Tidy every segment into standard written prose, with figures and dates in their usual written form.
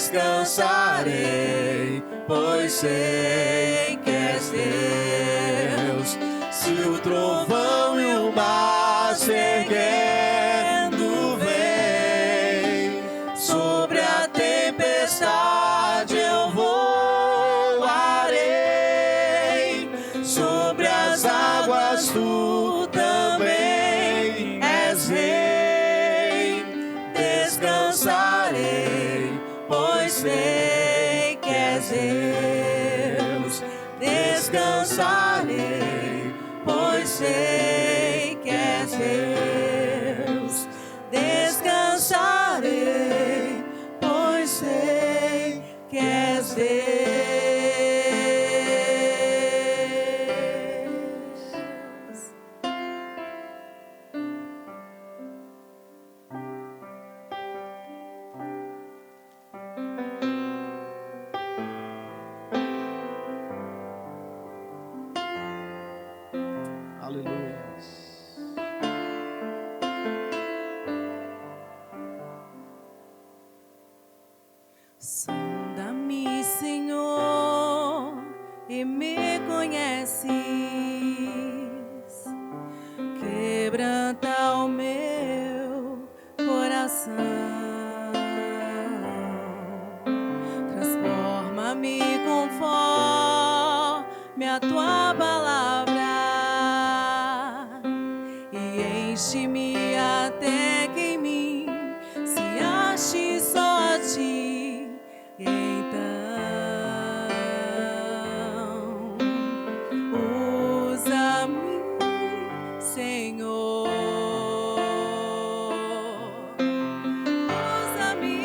descansarei, pois sei que és Deus. Se o trovão e o mar se erguendo vem, sobre a tempestade eu voarei, sobre as águas tu também és rei. Descansarei, pois sei que és Deus. Descansarei, pois sei que és Deus. Descansarei, pois sei que és Deus. Aleluia. Sonda-me, Senhor, e me conheces. Quebranta o meu coração. Transforma-me conforme a tua palavra e enche-me até que em mim se ache só a ti. Então, usa-me, Senhor. Usa-me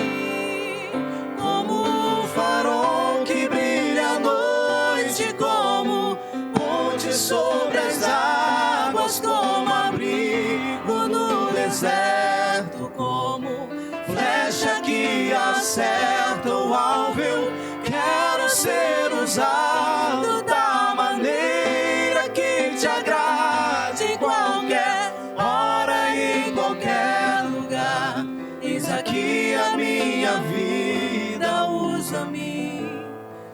Como um farol que brilha à noite, como ponte sobre as águas, como abrigo no deserto, como flecha que acerta o alvo. Eu quero ser usado da maneira que te agrade, em qualquer hora e em qualquer lugar. Eis aqui a minha vida, usa-me,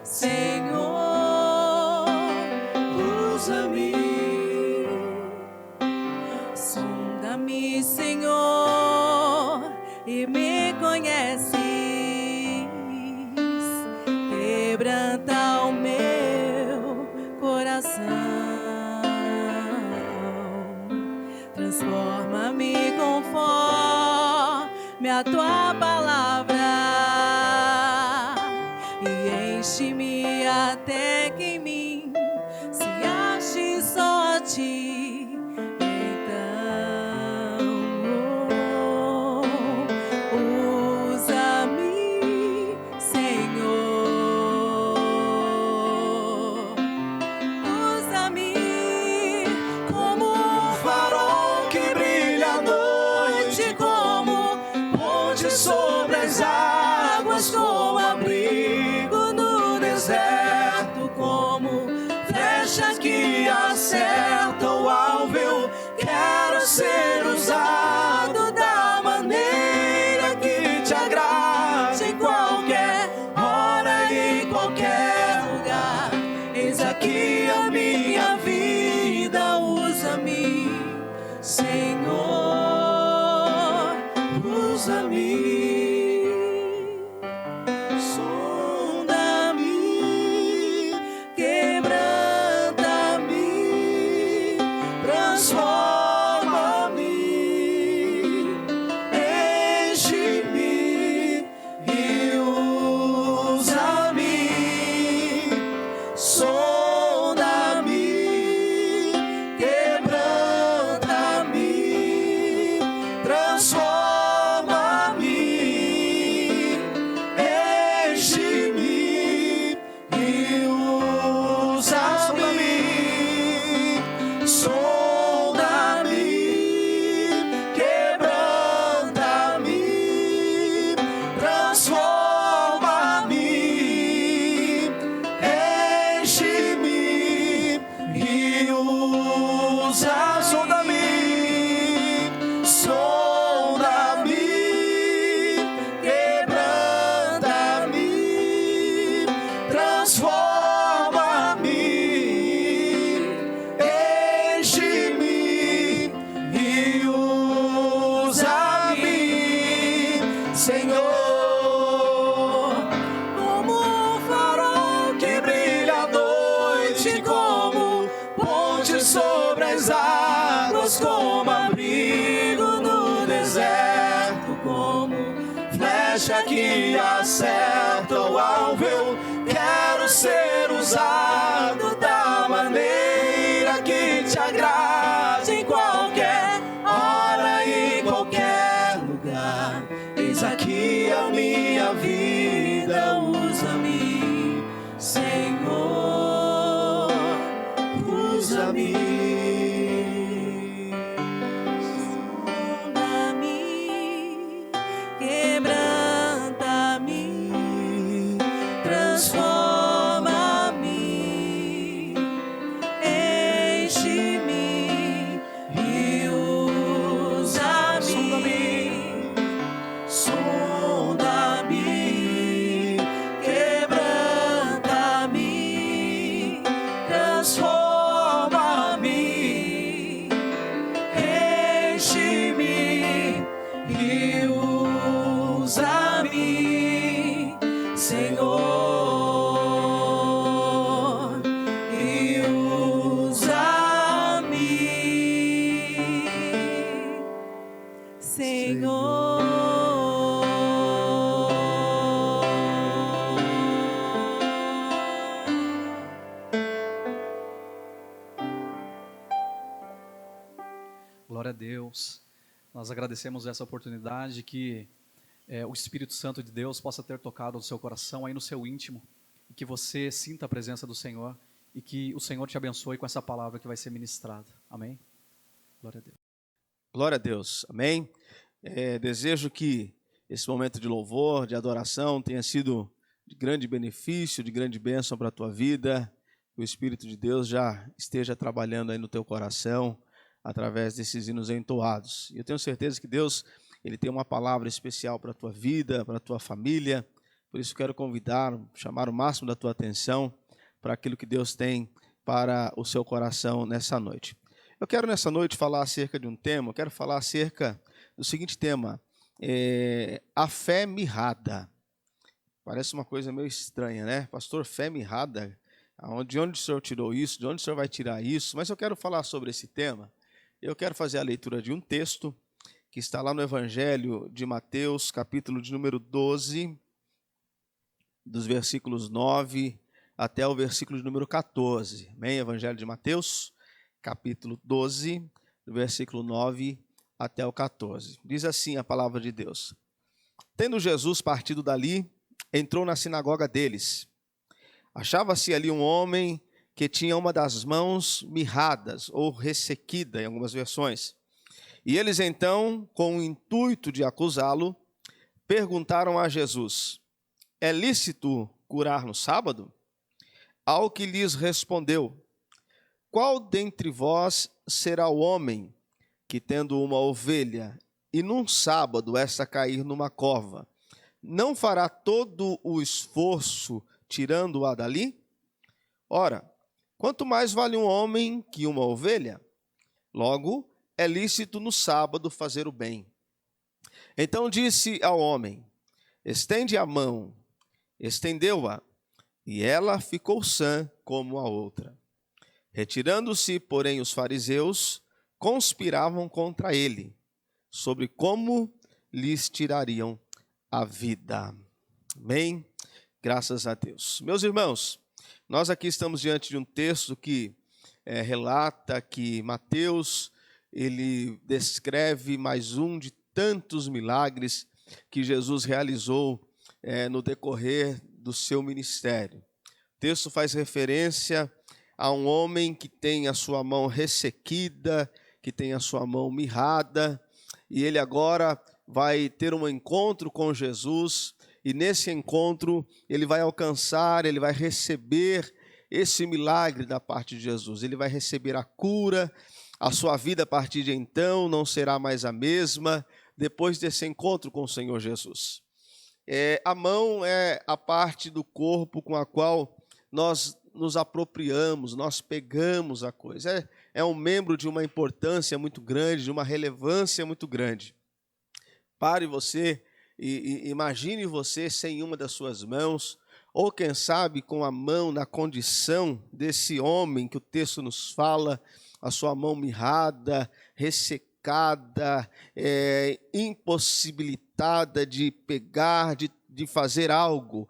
Senhor, usa-me. Sonda-me, Senhor, e me conheces. Quebranta o meu coração. Transforma-me conforme a tua palavra e enche-me até que em mim se ache só a ti. Então, usa-me, Senhor. Usa-me Como um farol que brilha à noite, como ponte sobre as águas, como abrigo no deserto, como flecha que acerta o alvo. Eu quero ser usado da maneira que te agrade, em qualquer hora e em qualquer lugar. Eis aqui a minha vida, usa-me, Senhor, usa-me. Sonda-me, quebranta-me, transforma-me, enche-me e usa-me. Sonda-me, quebranta-me, transforma-me, enche-me acerta o alvo. Eu quero ser usado da maneira que te agrade, em qualquer hora e em qualquer lugar. Eis aqui a minha vida, usa-me, Senhor, usa-me. Glória a Deus. Nós agradecemos essa oportunidade que o Espírito Santo de Deus possa ter tocado no seu coração, aí no seu íntimo, e que você sinta a presença do Senhor e que o Senhor te abençoe com essa palavra que vai ser ministrada. Amém? Glória a Deus. Glória a Deus. Amém? Desejo que esse momento de louvor, de adoração, tenha sido de grande benefício, de grande bênção para a tua vida. Que o Espírito de Deus já esteja trabalhando aí no teu coração, através desses hinos entoados. E eu tenho certeza que Deus, Ele tem uma palavra especial para a tua vida, para a tua família. Por isso quero convidar, chamar o máximo da tua atenção para aquilo que Deus tem para o seu coração nessa noite. Eu quero nessa noite falar acerca de um tema, eu quero falar acerca do seguinte tema, a fé mirrada. Parece uma coisa meio estranha, né? Pastor, fé mirrada, de onde o senhor tirou isso? De onde o senhor vai tirar isso? Mas eu quero falar sobre esse tema. Eu quero fazer a leitura de um texto que está lá no Evangelho de Mateus, capítulo de número 12, dos versículos 9 até o versículo de número 14. Amém? Evangelho de Mateus, capítulo 12, do versículo 9 até o 14. Diz assim a palavra de Deus. Tendo Jesus partido dali, entrou na sinagoga deles. Achava-se ali um homem que tinha uma das mãos mirradas ou ressequida, em algumas versões. E eles então, com o intuito de acusá-lo, perguntaram a Jesus: é lícito curar no sábado? Ao que lhes respondeu: qual dentre vós será o homem que, tendo uma ovelha, e num sábado esta cair numa cova, não fará todo o esforço tirando-a dali? Ora, quanto mais vale um homem que uma ovelha? Logo, é lícito no sábado fazer o bem. Então disse ao homem: estende a mão. Estendeu-a, e ela ficou sã como a outra. Retirando-se, porém, os fariseus, conspiravam contra ele, sobre como lhes tirariam a vida. Amém? Graças a Deus. Meus irmãos, nós aqui estamos diante de um texto que relata que Mateus, ele descreve mais um de tantos milagres que Jesus realizou no decorrer do seu ministério. O texto faz referência a um homem que tem a sua mão ressequida, que tem a sua mão mirrada, e ele agora vai ter um encontro com Jesus, e nesse encontro ele vai alcançar, ele vai receber esse milagre da parte de Jesus. Ele vai receber a cura, a sua vida a partir de então não será mais a mesma, depois desse encontro com o Senhor Jesus. A mão é a parte do corpo com a qual nós nos apropriamos, nós pegamos a coisa. É um membro de uma importância muito grande, de uma relevância muito grande. Pare você e imagine você sem uma das suas mãos, ou quem sabe com a mão na condição desse homem que o texto nos fala, a sua mão mirrada, ressecada, impossibilitada de pegar, de de fazer algo,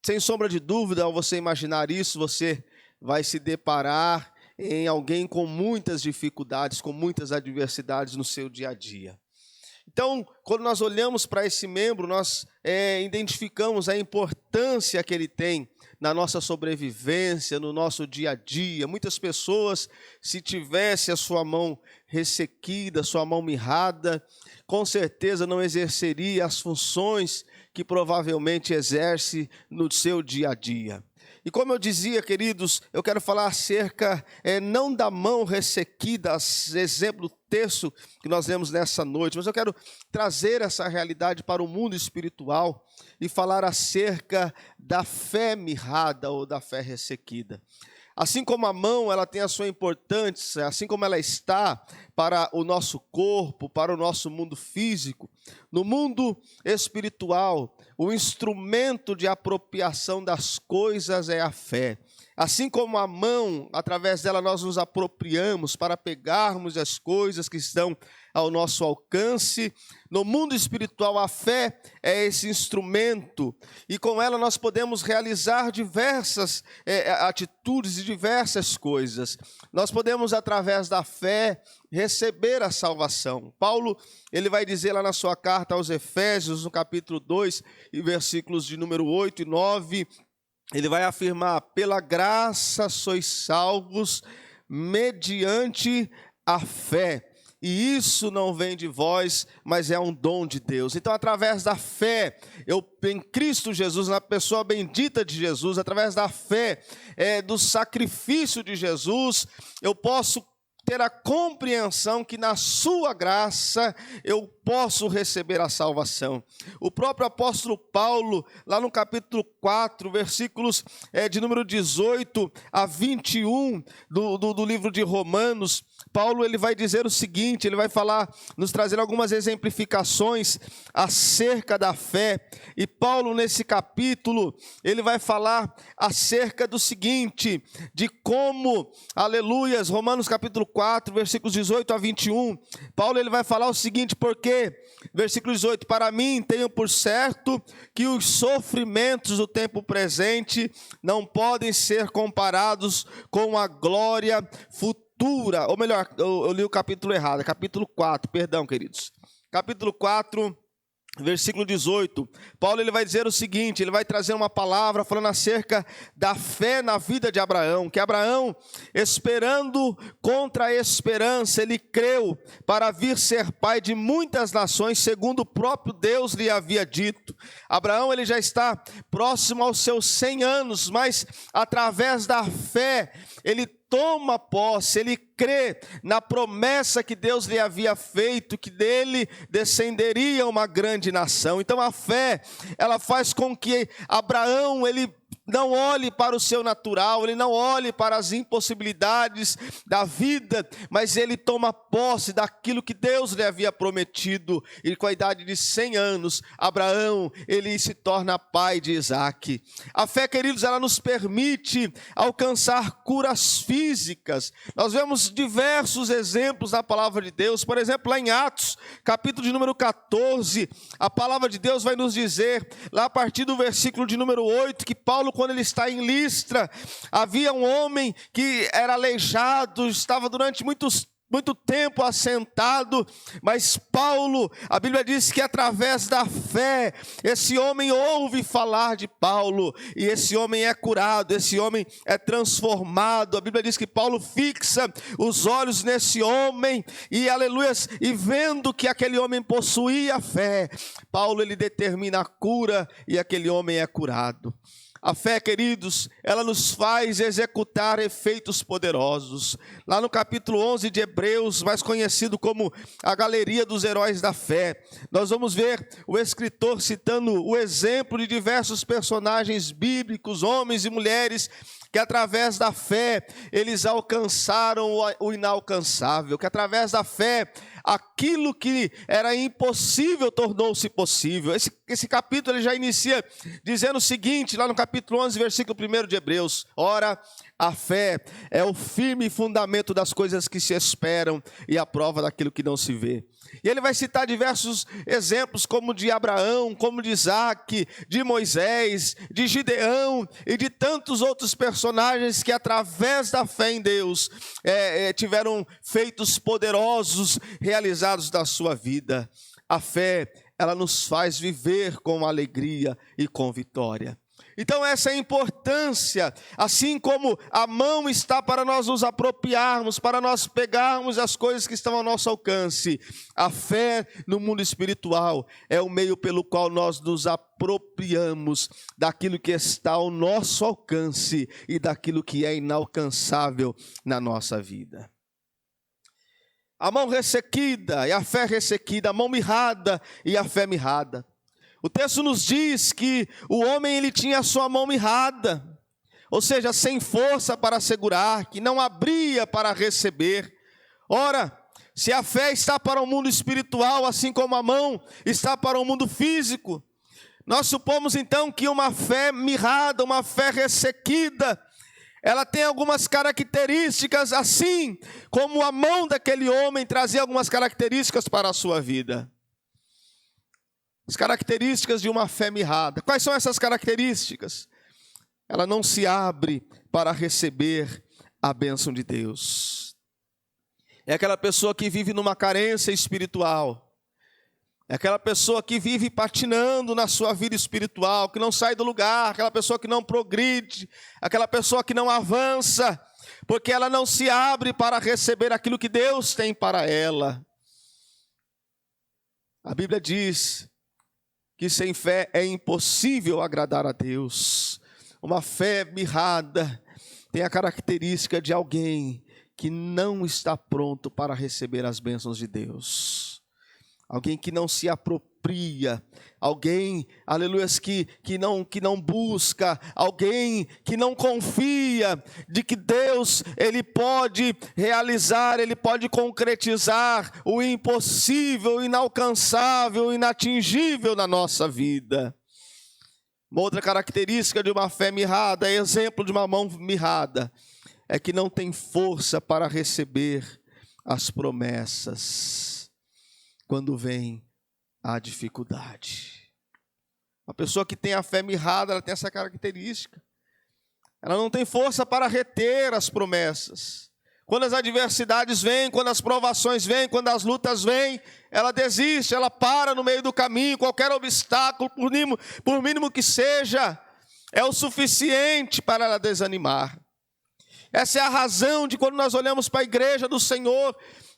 sem sombra de dúvida, ao você imaginar isso, você vai se deparar em alguém com muitas dificuldades, com muitas adversidades no seu dia a dia. Então, quando nós olhamos para esse membro, nós identificamos a importância que ele tem na nossa sobrevivência, no nosso dia a dia. Muitas pessoas, se tivesse a sua mão ressequida, sua mão mirrada, com certeza não exerceria as funções que provavelmente exerce no seu dia a dia. E como eu dizia, queridos, eu quero falar acerca, não da mão ressequida, exemplo do texto que nós lemos nessa noite, mas eu quero trazer essa realidade para o mundo espiritual e falar acerca da fé mirrada ou da fé ressequida. Assim como a mão ela tem a sua importância, assim como ela está para o nosso corpo, para o nosso mundo físico, no mundo espiritual, o instrumento de apropriação das coisas é a fé. Assim como a mão, através dela nós nos apropriamos para pegarmos as coisas que estão ao nosso alcance, no mundo espiritual a fé é esse instrumento e com ela nós podemos realizar diversas atitudes e diversas coisas. Nós podemos, através da fé, receber a salvação. Paulo, ele vai dizer lá na sua carta aos Efésios, no capítulo 2, e versículos de número 8 e 9, ele vai afirmar: pela graça sois salvos mediante a fé. E isso não vem de vós, mas é um dom de Deus. Então, através da fé, em Cristo Jesus, na pessoa bendita de Jesus, através da fé, do sacrifício de Jesus, eu posso ter a compreensão que na sua graça eu posso receber a salvação. O próprio apóstolo Paulo, lá no capítulo 4, versículos de número 18 a 21 do livro de Romanos, Paulo ele vai dizer o seguinte, ele vai falar, nos trazer algumas exemplificações acerca da fé. E Paulo, nesse capítulo, ele vai falar acerca do seguinte, de como, aleluias, Romanos capítulo 4, versículos 18 a 21, Paulo ele vai falar o seguinte: porque, versículo 18, para mim tenho por certo que os sofrimentos do tempo presente não podem ser comparados com a glória futura, ou melhor, eu li o capítulo errado, capítulo 4, perdão, queridos, capítulo 4, versículo 18, Paulo ele vai dizer o seguinte, ele vai trazer uma palavra falando acerca da fé na vida de Abraão, que Abraão, esperando contra a esperança, ele creu para vir ser pai de muitas nações, segundo o próprio Deus lhe havia dito. Abraão ele já está próximo aos seus 100 anos, mas através da fé, ele toma posse, ele crê na promessa que Deus lhe havia feito, que dele descenderia uma grande nação. Então a fé, ela faz com que Abraão, ele não olhe para o seu natural, ele não olhe para as impossibilidades da vida, mas ele toma posse daquilo que Deus lhe havia prometido. E com a idade de 100 anos, Abraão, ele se torna pai de Isaque. A fé, queridos, ela nos permite alcançar curas físicas. Nós vemos diversos exemplos na palavra de Deus. Por exemplo, lá em Atos, capítulo de número 14, a palavra de Deus vai nos dizer, lá a partir do versículo de número 8, que Paulo, quando ele está em Listra, havia um homem que era aleijado, estava durante muito tempo assentado, mas Paulo, a Bíblia diz que através da fé, esse homem ouve falar de Paulo, e esse homem é curado, esse homem é transformado. A Bíblia diz que Paulo fixa os olhos nesse homem, e aleluias, e vendo que aquele homem possuía fé, Paulo ele determina a cura, e aquele homem é curado. A fé, queridos, ela nos faz executar efeitos poderosos. Lá no capítulo 11 de Hebreus, mais conhecido como a galeria dos heróis da fé, nós vamos ver o escritor citando o exemplo de diversos personagens bíblicos, homens e mulheres, que através da fé eles alcançaram o inalcançável, que através da fé aquilo que era impossível tornou-se possível. Esse capítulo ele já inicia dizendo o seguinte, lá no capítulo 11, versículo 1 de Hebreus: ora, a fé é o firme fundamento das coisas que se esperam e a prova daquilo que não se vê. E ele vai citar diversos exemplos, como de Abraão, como de Isaac, de Moisés, de Gideão e de tantos outros personagens que através da fé em Deus tiveram feitos poderosos realizados da sua vida. A fé, ela nos faz viver com alegria e com vitória. Então essa é a importância, assim como a mão está para nós nos apropriarmos, para nós pegarmos as coisas que estão ao nosso alcance, a fé no mundo espiritual é o meio pelo qual nós nos apropriamos daquilo que está ao nosso alcance e daquilo que é inalcançável na nossa vida. A mão ressequida e a fé ressequida, a mão mirrada e a fé mirrada. O texto nos diz que o homem ele tinha a sua mão mirrada, ou seja, sem força para segurar, que não abria para receber. Ora, se a fé está para o mundo espiritual, assim como a mão está para o mundo físico, nós supomos então que uma fé mirrada, uma fé ressequida, ela tem algumas características, assim como a mão daquele homem trazia algumas características para a sua vida. As características de uma fé mirrada. Quais são essas características? Ela não se abre para receber a bênção de Deus. É aquela pessoa que vive numa carência espiritual. É aquela pessoa que vive patinando na sua vida espiritual, que não sai do lugar, aquela pessoa que não progride, aquela pessoa que não avança, porque ela não se abre para receber aquilo que Deus tem para ela. A Bíblia diz que sem fé é impossível agradar a Deus. Uma fé mirrada tem a característica de alguém que não está pronto para receber as bênçãos de Deus. Alguém que não se apropria, alguém, aleluia, que não busca, alguém que não confia de que Deus, Ele pode realizar, Ele pode concretizar o impossível, o inalcançável, o inatingível na nossa vida. Uma outra característica de uma fé mirrada, exemplo de uma mão mirrada, é que não tem força para receber as promessas quando vem a dificuldade. Uma pessoa que tem a fé mirrada, ela tem essa característica. Ela não tem força para reter as promessas. Quando as adversidades vêm, quando as provações vêm, quando as lutas vêm, ela desiste, ela para no meio do caminho. Qualquer obstáculo, por mínimo que seja, é o suficiente para ela desanimar. Essa é a razão de quando nós olhamos para a igreja do Senhor,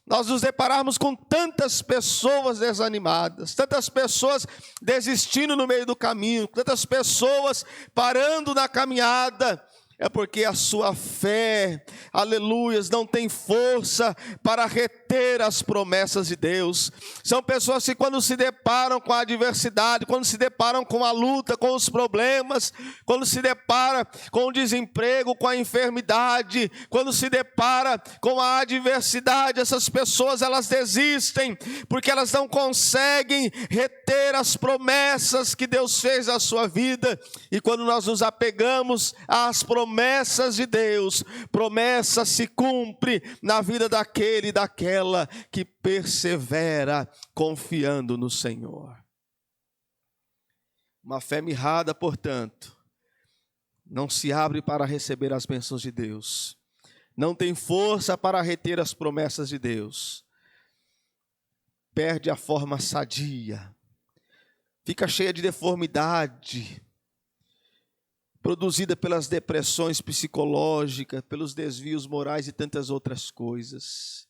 nós nos depararmos com tantas pessoas desanimadas, tantas pessoas desistindo no meio do caminho, tantas pessoas parando na caminhada. É porque a sua fé, aleluias, não tem força para reter as promessas de Deus. São pessoas que quando se deparam com a adversidade, quando se deparam com a luta, com os problemas, quando se depara com o desemprego, com a enfermidade, quando se depara com a adversidade, essas pessoas elas desistem, porque elas não conseguem reter as promessas que Deus fez à sua vida. E quando nós nos apegamos às promessas de Deus, promessa se cumpre na vida daquele e daquela que persevera confiando no Senhor. Uma fé mirrada, portanto, não se abre para receber as bênçãos de Deus, não tem força para reter as promessas de Deus, perde a forma sadia, fica cheia de deformidade, produzida pelas depressões psicológicas, pelos desvios morais e tantas outras coisas.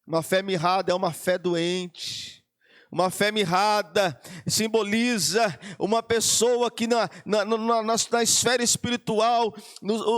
Uma fé mirrada é uma fé doente, Uma fé mirrada simboliza uma pessoa que na esfera espiritual,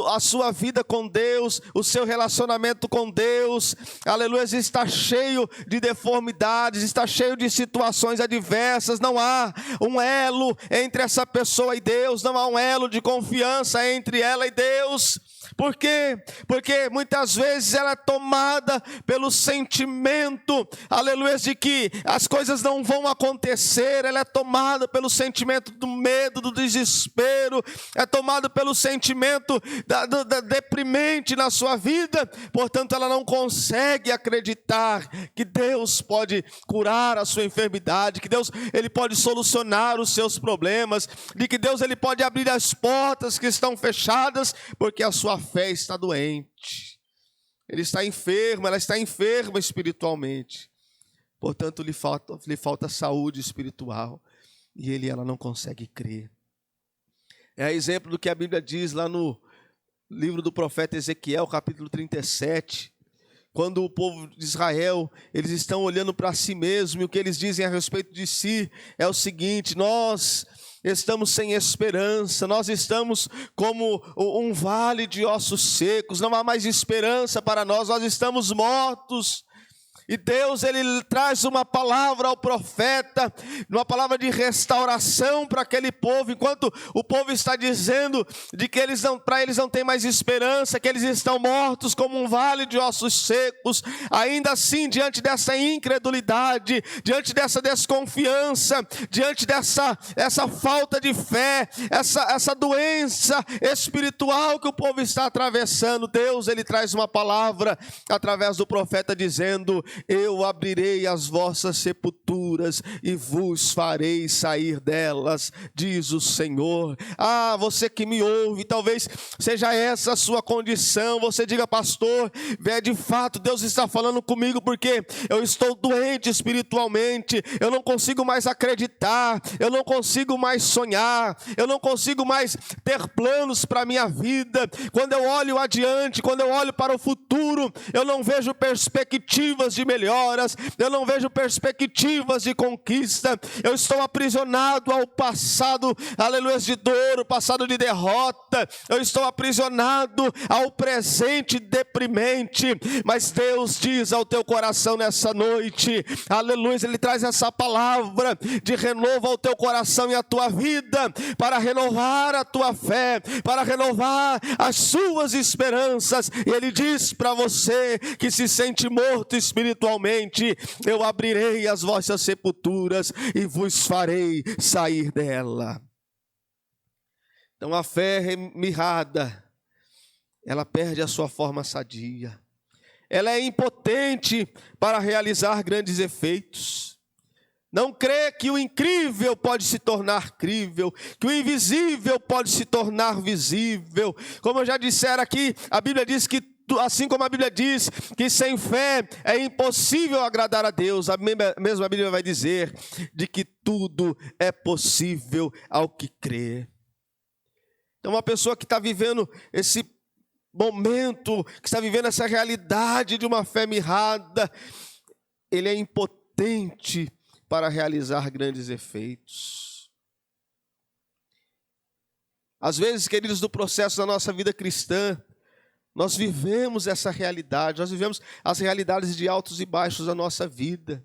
a sua vida com Deus, o seu relacionamento com Deus, aleluia, está cheio de deformidades, está cheio de situações adversas. Não há um elo entre essa pessoa e Deus, não há um elo de confiança entre ela e Deus. Por quê? Porque muitas vezes ela é tomada pelo sentimento, aleluia, de que as coisas não vão acontecer. Ela é tomada pelo sentimento do medo, do desespero, é tomada pelo sentimento da deprimente na sua vida. Portanto, ela não consegue acreditar que Deus pode curar a sua enfermidade, que Deus ele pode solucionar os seus problemas, de que Deus ele pode abrir as portas que estão fechadas, porque a sua fé está doente. Ele está enfermo, ela está enferma espiritualmente. Portanto, lhe falta saúde espiritual. E ela não consegue crer. É exemplo do que a Bíblia diz lá no livro do profeta Ezequiel, capítulo 37. Quando o povo de Israel, eles estão olhando para si mesmo, e o que eles dizem a respeito de si é o seguinte: nós estamos sem esperança, nós estamos como um vale de ossos secos, não há mais esperança para nós estamos mortos. E Deus, ele traz uma palavra ao profeta, uma palavra de restauração para aquele povo, enquanto o povo está dizendo de que para eles não tem mais esperança, que eles estão mortos como um vale de ossos secos. Ainda assim, diante dessa incredulidade, diante dessa desconfiança, diante dessa falta de fé, essa doença espiritual que o povo está atravessando, Deus, ele traz uma palavra através do profeta dizendo: eu abrirei as vossas sepulturas e vos farei sair delas, diz o Senhor. Ah, você que me ouve, talvez seja essa a sua condição. Você diga: pastor, de fato Deus está falando comigo, porque eu estou doente espiritualmente, eu não consigo mais acreditar, eu não consigo mais sonhar, eu não consigo mais ter planos para a minha vida. Quando eu olho adiante, quando eu olho para o futuro, eu não vejo perspectivas de melhoras, eu não vejo perspectivas de conquista. Eu estou aprisionado ao passado, aleluia, de dor, o passado de derrota. Eu estou aprisionado ao presente deprimente. Mas Deus diz ao teu coração nessa noite, aleluia, ele traz essa palavra de renovo ao teu coração e à tua vida, para renovar a tua fé, para renovar as suas esperanças. E ele diz para você que se sente morto espiritualmente: eu abrirei as vossas sepulturas e vos farei sair dela. Então a fé mirrada, ela perde a sua forma sadia. Ela é impotente para realizar grandes efeitos. Não crê que o incrível pode se tornar crível, que o invisível pode se tornar visível. Como eu já dissera aqui, a Bíblia diz que, assim como a Bíblia diz que sem fé é impossível agradar a Deus, a mesma Bíblia vai dizer de que tudo é possível ao que crê. Então uma pessoa que está vivendo esse momento, que está vivendo essa realidade de uma fé mirrada, ele é impotente para realizar grandes efeitos. Às vezes, queridos, do processo da nossa vida cristã, nós vivemos essa realidade, nós vivemos as realidades de altos e baixos da nossa vida.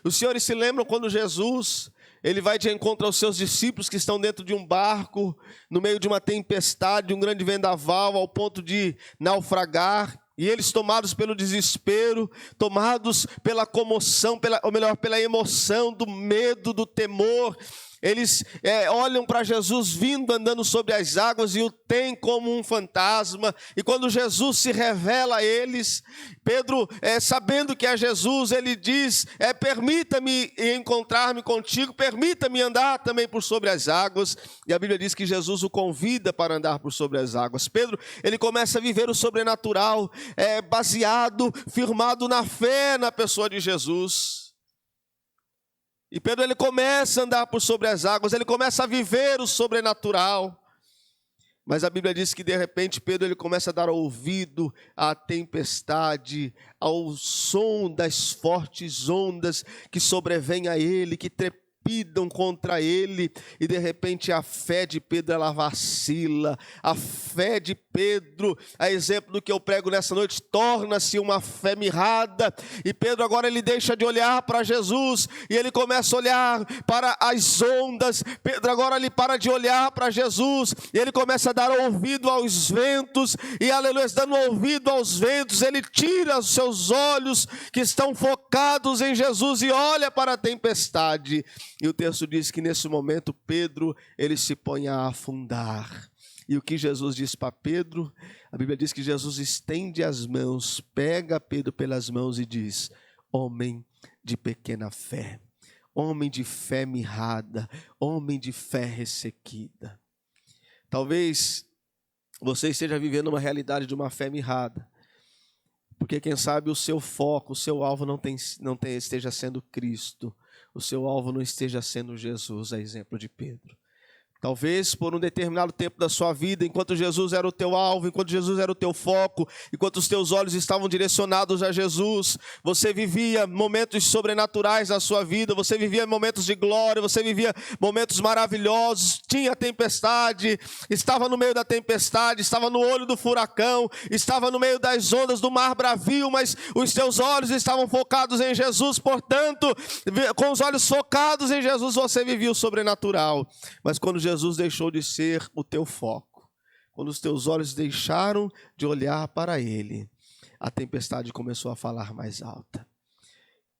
Os senhores se lembram quando Jesus, ele vai de encontro aos seus discípulos que estão dentro de um barco, no meio de uma tempestade, de um grande vendaval, ao ponto de naufragar, e eles, tomados pelo desespero, tomados pela comoção, pela emoção do medo, do temor, eles olham para Jesus vindo andando sobre as águas e o têm como um fantasma. E quando Jesus se revela a eles, Pedro, sabendo que é Jesus, ele diz: permita-me encontrar-me contigo, permita-me andar também por sobre as águas. E a Bíblia diz que Jesus o convida para andar por sobre as águas. Pedro, ele começa a viver o sobrenatural, baseado, firmado na fé na pessoa de Jesus. E Pedro, ele começa a andar por sobre as águas, ele começa a viver o sobrenatural. Mas a Bíblia diz que de repente Pedro ele começa a dar ouvido à tempestade, ao som das fortes ondas que sobrevêm a ele, que trepidam contra ele, e de repente a fé de Pedro ela vacila. A fé de Pedro, a exemplo do que eu prego nessa noite, torna-se uma fé mirrada, e Pedro agora ele deixa de olhar para Jesus e ele começa a olhar para as ondas. Pedro agora ele para de olhar para Jesus e ele começa a dar ouvido aos ventos, e aleluia, dando ouvido aos ventos, ele tira os seus olhos que estão focados em Jesus e olha para a tempestade. E o texto diz que nesse momento Pedro ele se põe a afundar. E o que Jesus diz para Pedro? A Bíblia diz que Jesus estende as mãos, pega Pedro pelas mãos e diz: homem de pequena fé, homem de fé mirrada, homem de fé ressequida. Talvez você esteja vivendo uma realidade de uma fé mirrada, porque quem sabe o seu foco, o seu alvo não esteja sendo Cristo, o seu alvo não esteja sendo Jesus, a exemplo de Pedro. Talvez por um determinado tempo da sua vida, enquanto Jesus era o teu alvo, enquanto Jesus era o teu foco, enquanto os teus olhos estavam direcionados a Jesus, você vivia momentos sobrenaturais na sua vida, você vivia momentos de glória, você vivia momentos maravilhosos, tinha tempestade, estava no meio da tempestade, estava no olho do furacão, estava no meio das ondas do mar bravio, mas os teus olhos estavam focados em Jesus, portanto, com os olhos focados em Jesus, você vivia o sobrenatural. Mas quando Jesus deixou de ser o teu foco, quando os teus olhos deixaram de olhar para Ele, a tempestade começou a falar mais alta.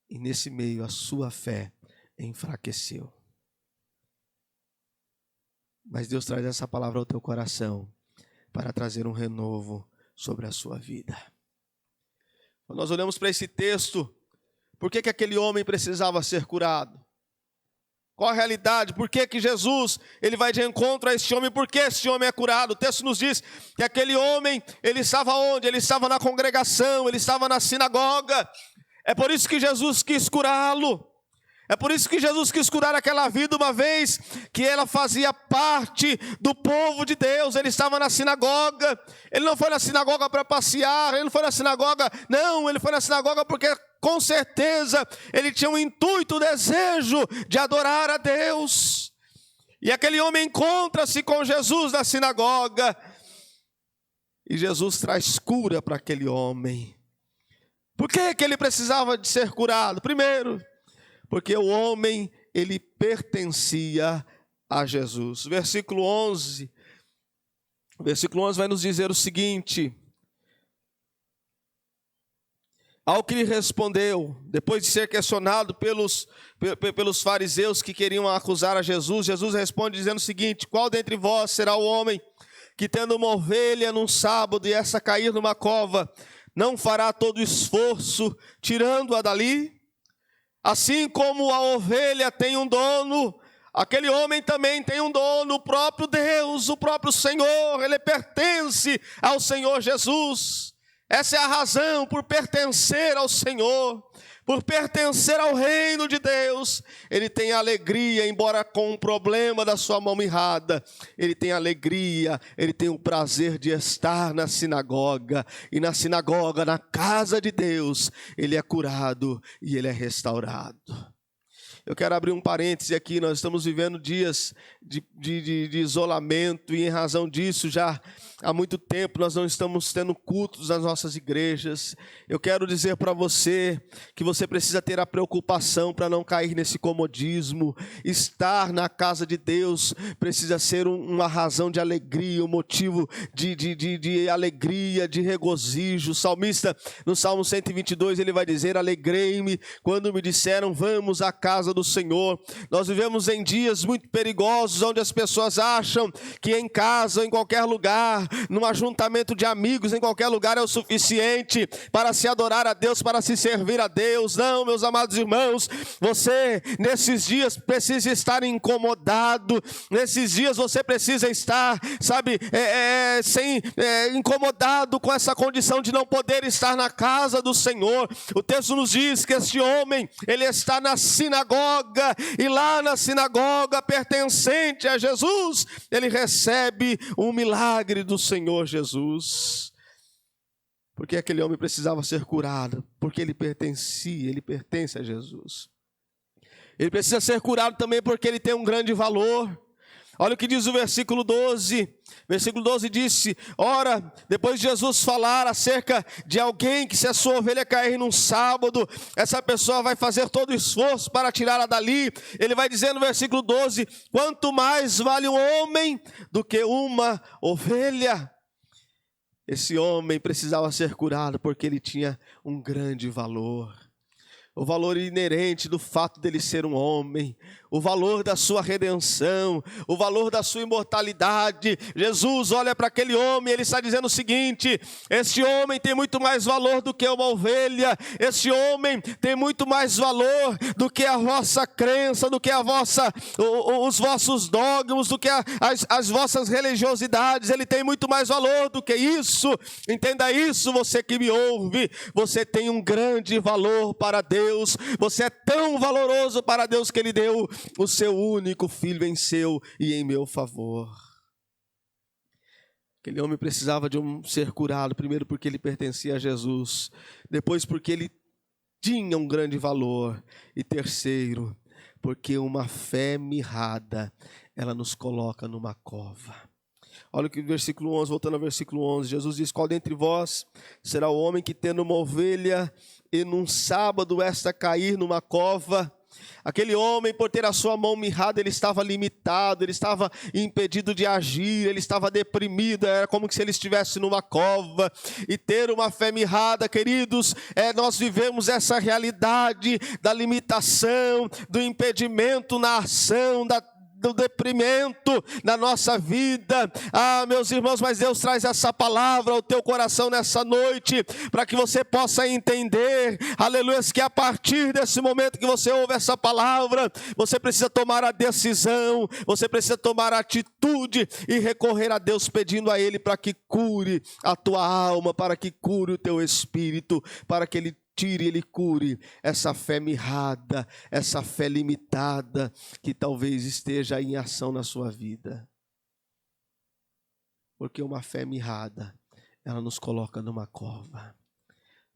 E nesse meio a sua fé enfraqueceu. Mas Deus traz essa palavra ao teu coração para trazer um renovo sobre a sua vida. Quando nós olhamos para esse texto, por que aquele homem precisava ser curado? Qual a realidade? Por que Jesus ele vai de encontro a este homem? Por que este homem é curado? O texto nos diz que aquele homem, ele estava onde? Ele estava na congregação, ele estava na sinagoga. É por isso que Jesus quis curá-lo. É por isso que Jesus quis curar aquela vida, uma vez que ela fazia parte do povo de Deus. Ele estava na sinagoga. Ele não foi na sinagoga para passear, ele não foi na sinagoga, não, ele foi na sinagoga porque com certeza ele tinha um intuito, um desejo de adorar a Deus. E aquele homem encontra-se com Jesus na sinagoga, e Jesus traz cura para aquele homem. Por que ele precisava de ser curado? Primeiro, porque o homem, ele pertencia a Jesus. Versículo 11 vai nos dizer o seguinte: ao que lhe respondeu, depois de ser questionado pelos fariseus que queriam acusar a Jesus, Jesus responde dizendo o seguinte: qual dentre vós será o homem que, tendo uma ovelha num sábado e essa cair numa cova, não fará todo o esforço tirando-a dali? Assim como a ovelha tem um dono, aquele homem também tem um dono, o próprio Deus, o próprio Senhor. Ele pertence ao Senhor Jesus. Essa é a razão, por pertencer ao Senhor, por pertencer ao reino de Deus, ele tem alegria, embora com um problema da sua mão mirrada, ele tem alegria, ele tem o prazer de estar na sinagoga, e na sinagoga, na casa de Deus, ele é curado e ele é restaurado. Eu quero abrir um parêntese aqui. Nós estamos vivendo dias de isolamento, e em razão disso, já há muito tempo, nós não estamos tendo cultos nas nossas igrejas. Eu quero dizer para você que você precisa ter a preocupação para não cair nesse comodismo. Estar na casa de Deus precisa ser uma razão de alegria, um motivo de alegria, de regozijo. O salmista, no Salmo 122, ele vai dizer: alegrei-me quando me disseram, vamos à casa do Senhor. Nós vivemos em dias muito perigosos, onde as pessoas acham que em casa, em qualquer lugar, num ajuntamento de amigos, em qualquer lugar é o suficiente para se adorar a Deus, para se servir a Deus. Não, meus amados irmãos, você nesses dias precisa estar incomodado. Nesses dias você precisa estar, incomodado com essa condição de não poder estar na casa do Senhor. O texto nos diz que este homem, ele está na sinagoga, sinagoga, e lá na sinagoga pertencente a Jesus, ele recebe um milagre do Senhor Jesus. Porque aquele homem precisava ser curado, porque ele pertence a Jesus. Ele precisa ser curado também porque ele tem um grande valor. Olha o que diz o versículo 12. Versículo 12 disse: ora, depois de Jesus falar acerca de alguém que, se a sua ovelha cair num sábado, essa pessoa vai fazer todo o esforço para tirá-la dali. Ele vai dizer no versículo 12: quanto mais vale um homem do que uma ovelha. Esse homem precisava ser curado porque ele tinha um grande valor. O valor inerente do fato dele ser um homem, o valor da sua redenção, o valor da sua imortalidade. Jesus olha para aquele homem, ele está dizendo o seguinte: este homem tem muito mais valor do que uma ovelha, este homem tem muito mais valor do que a vossa crença, do que os vossos dogmas, do que as vossas religiosidades. Ele tem muito mais valor do que isso. Entenda isso, você que me ouve, você tem um grande valor para Deus. Você é tão valoroso para Deus que Ele deu o seu único filho em seu e em meu favor. Aquele homem precisava de ser curado, primeiro porque ele pertencia a Jesus, depois porque ele tinha um grande valor, e terceiro, porque uma fé mirrada, ela nos coloca numa cova. Olha o que o versículo 11, voltando ao versículo 11, Jesus diz: qual dentre vós será o homem que, tendo uma ovelha, e num sábado esta cair numa cova? Aquele homem, por ter a sua mão mirrada, ele estava limitado, ele estava impedido de agir, ele estava deprimido, era como se ele estivesse numa cova. E ter uma fé mirrada, queridos, nós vivemos essa realidade da limitação, do impedimento na ação, do deprimento na nossa vida. Meus irmãos, mas Deus traz essa palavra ao teu coração nessa noite, para que você possa entender, aleluia, que a partir desse momento que você ouve essa palavra, você precisa tomar a decisão, você precisa tomar a atitude e recorrer a Deus, pedindo a Ele para que cure a tua alma, para que cure o teu espírito, para que Ele tire, Ele cure essa fé mirrada, essa fé limitada que talvez esteja em ação na sua vida. Porque uma fé mirrada, ela nos coloca numa cova.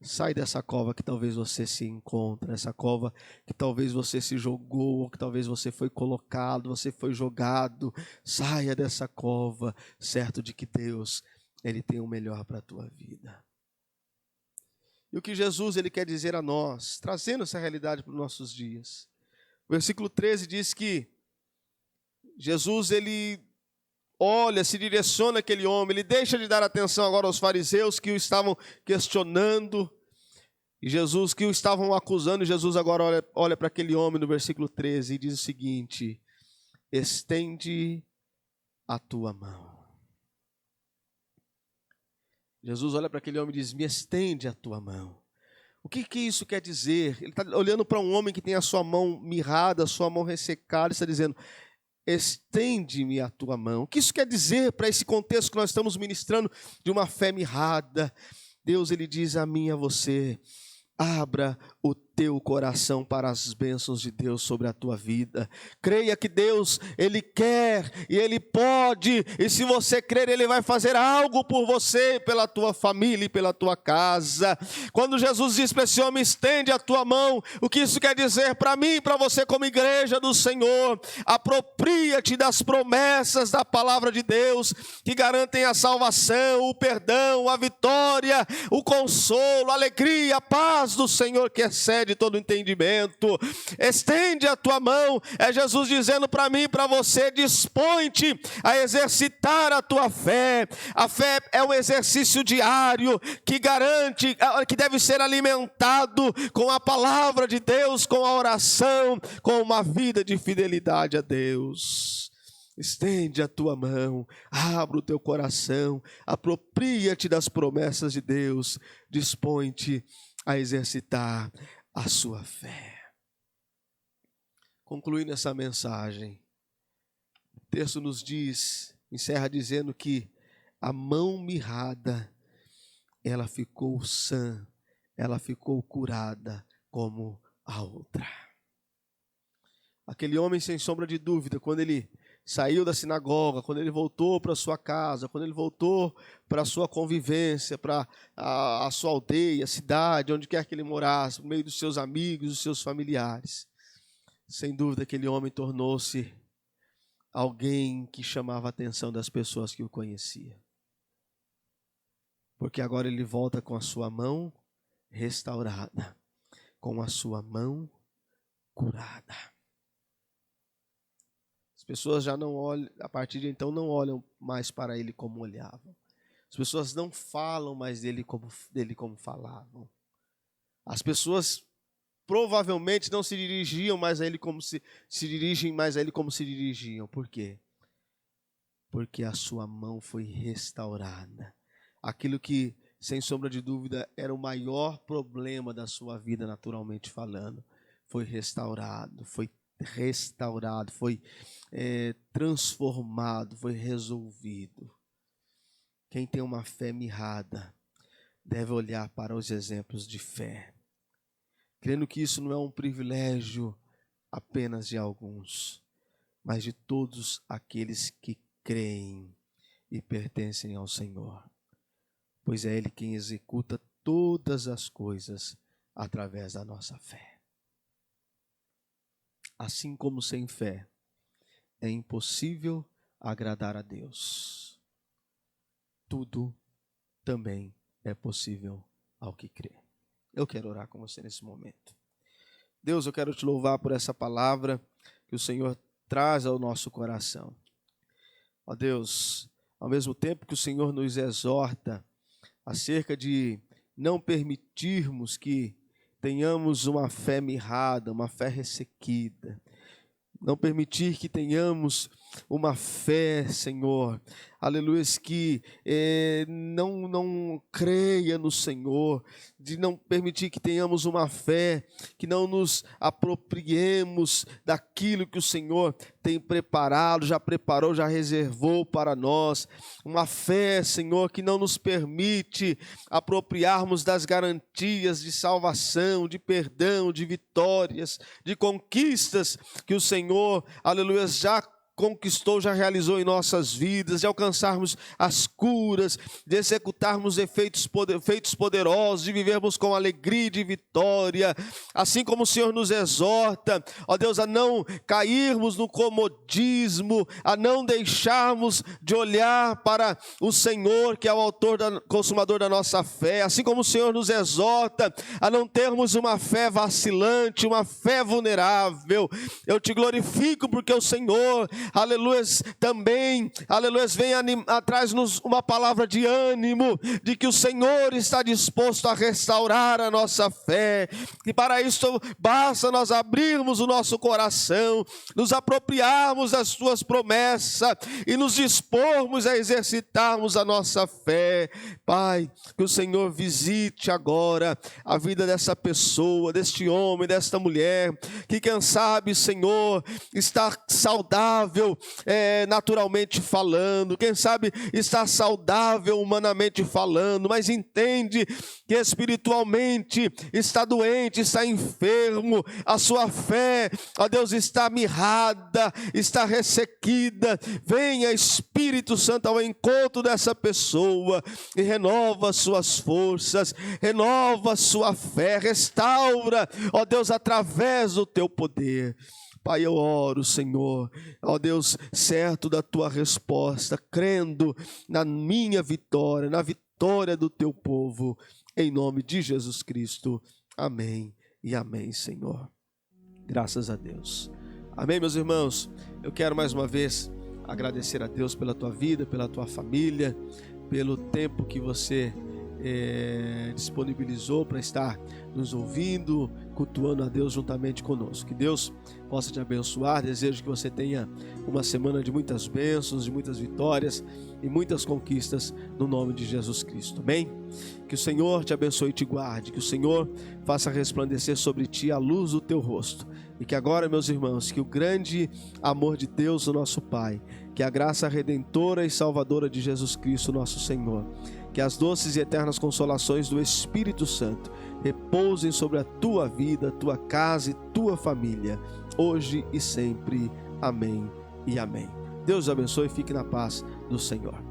Sai dessa cova que talvez você se encontre, essa cova que talvez você se jogou, ou que talvez você foi colocado, você foi jogado. Saia dessa cova, certo de que Deus, Ele tem o melhor para a tua vida. E o que Jesus ele quer dizer a nós, trazendo essa realidade para os nossos dias. O versículo 13 diz que Jesus ele olha, se direciona àquele homem, ele deixa de dar atenção agora aos fariseus que o estavam questionando, e Jesus que o estavam acusando, e Jesus agora olha para aquele homem no versículo 13 e diz o seguinte: estende a tua mão. Jesus olha para aquele homem e diz: me estende a tua mão. O que isso quer dizer? Ele está olhando para um homem que tem a sua mão mirrada, a sua mão ressecada, e está dizendo: estende-me a tua mão. O que isso quer dizer para esse contexto que nós estamos ministrando de uma fé mirrada? Deus ele diz a mim e a você: abra o teu coração para as bênçãos de Deus sobre a tua vida. Creia que Deus, Ele quer e Ele pode. E se você crer, Ele vai fazer algo por você, pela tua família e pela tua casa. Quando Jesus diz para esse homem: estende a tua mão, o que isso quer dizer para mim e para você como igreja do Senhor? Apropria-te das promessas da palavra de Deus, que garantem a salvação, o perdão, a vitória, o consolo, a alegria, a paz do Senhor que excede todo entendimento. Estende a tua mão, é Jesus dizendo para mim e para você: dispõe-te a exercitar a tua fé. A fé é um exercício diário que garante, que deve ser alimentado com a palavra de Deus, com a oração, com uma vida de fidelidade a Deus. Estende a tua mão, abra o teu coração, apropria-te das promessas de Deus, dispõe-te a exercitar a sua fé. Concluindo essa mensagem, o texto nos diz, encerra dizendo que a mão mirrada, ela ficou sã, ela ficou curada como a outra. Aquele homem, sem sombra de dúvida, quando ele saiu da sinagoga, quando ele voltou para sua casa, quando ele voltou para a sua convivência, para a sua aldeia, cidade, onde quer que ele morasse, no meio dos seus amigos, dos seus familiares, sem dúvida aquele homem tornou-se alguém que chamava a atenção das pessoas que o conheciam. Porque agora ele volta com a sua mão restaurada, com a sua mão curada. As pessoas já não olham, a partir de então não olham mais para ele como olhavam. As pessoas não falam mais dele como falavam. As pessoas provavelmente não se dirigiam mais a ele como se dirigem mais a ele como se dirigiam. Por quê? Porque a sua mão foi restaurada. Aquilo que, sem sombra de dúvida, era o maior problema da sua vida, naturalmente falando, foi restaurado, foi transformado, foi resolvido. Quem tem uma fé mirrada deve olhar para os exemplos de fé, crendo que isso não é um privilégio apenas de alguns, mas de todos aqueles que creem e pertencem ao Senhor, pois é Ele quem executa todas as coisas através da nossa fé. Assim como sem fé é impossível agradar a Deus, tudo também é possível ao que crê. Eu quero orar com você nesse momento. Deus, eu quero te louvar por essa palavra que o Senhor traz ao nosso coração. Ó Deus, ao mesmo tempo que o Senhor nos exorta acerca de não permitirmos que tenhamos uma fé mirrada, uma fé ressequida. Não permitir que tenhamos uma fé, Senhor, aleluia, que não creia no Senhor, de não permitir que tenhamos uma fé, que não nos apropriemos daquilo que o Senhor tem preparado, já preparou, já reservou para nós. Uma fé, Senhor, que não nos permite apropriarmos das garantias de salvação, de perdão, de vitórias, de conquistas que o Senhor, aleluia, já conquistou, já realizou em nossas vidas, de alcançarmos as curas, de executarmos efeitos poderosos, de vivermos com alegria e de vitória, assim como o Senhor nos exorta, ó Deus, a não cairmos no comodismo, a não deixarmos de olhar para o Senhor, que é o autor, consumador da nossa fé, assim como o Senhor nos exorta a não termos uma fé vacilante, uma fé vulnerável. Eu te glorifico porque o Senhor, aleluia, também, aleluia, vem traz-nos uma palavra de ânimo, de que o Senhor está disposto a restaurar a nossa fé, e para isso basta nós abrirmos o nosso coração, nos apropriarmos das tuas promessas e nos dispormos a exercitarmos a nossa fé. Pai, que o Senhor visite agora a vida dessa pessoa, deste homem, desta mulher, que quem sabe, Senhor, está saudável, naturalmente falando, quem sabe está saudável humanamente falando, mas entende que espiritualmente está doente, está enfermo, a sua fé, ó Deus, está mirrada, está ressequida. Venha Espírito Santo ao encontro dessa pessoa e renova suas forças, renova sua fé, restaura, ó Deus, através do teu poder. Pai, eu oro, Senhor, ó Deus, certo da tua resposta, crendo na minha vitória, na vitória do teu povo, em nome de Jesus Cristo. Amém e amém, Senhor. Graças a Deus. Amém, meus irmãos. Eu quero mais uma vez agradecer a Deus pela tua vida, pela tua família, pelo tempo que você disponibilizou para estar nos ouvindo, cultuando a Deus juntamente conosco. Que Deus possa te abençoar. Desejo que você tenha uma semana de muitas bênçãos, de muitas vitórias e muitas conquistas no nome de Jesus Cristo. Amém? Que o Senhor te abençoe e te guarde, que o Senhor faça resplandecer sobre ti a luz do teu rosto, e que agora, meus irmãos, que o grande amor de Deus, o nosso Pai, que a graça redentora e salvadora de Jesus Cristo, nosso Senhor, que as doces e eternas consolações do Espírito Santo repousem sobre a tua vida, tua casa e tua família, hoje e sempre. Amém e amém. Deus abençoe e fique na paz do Senhor.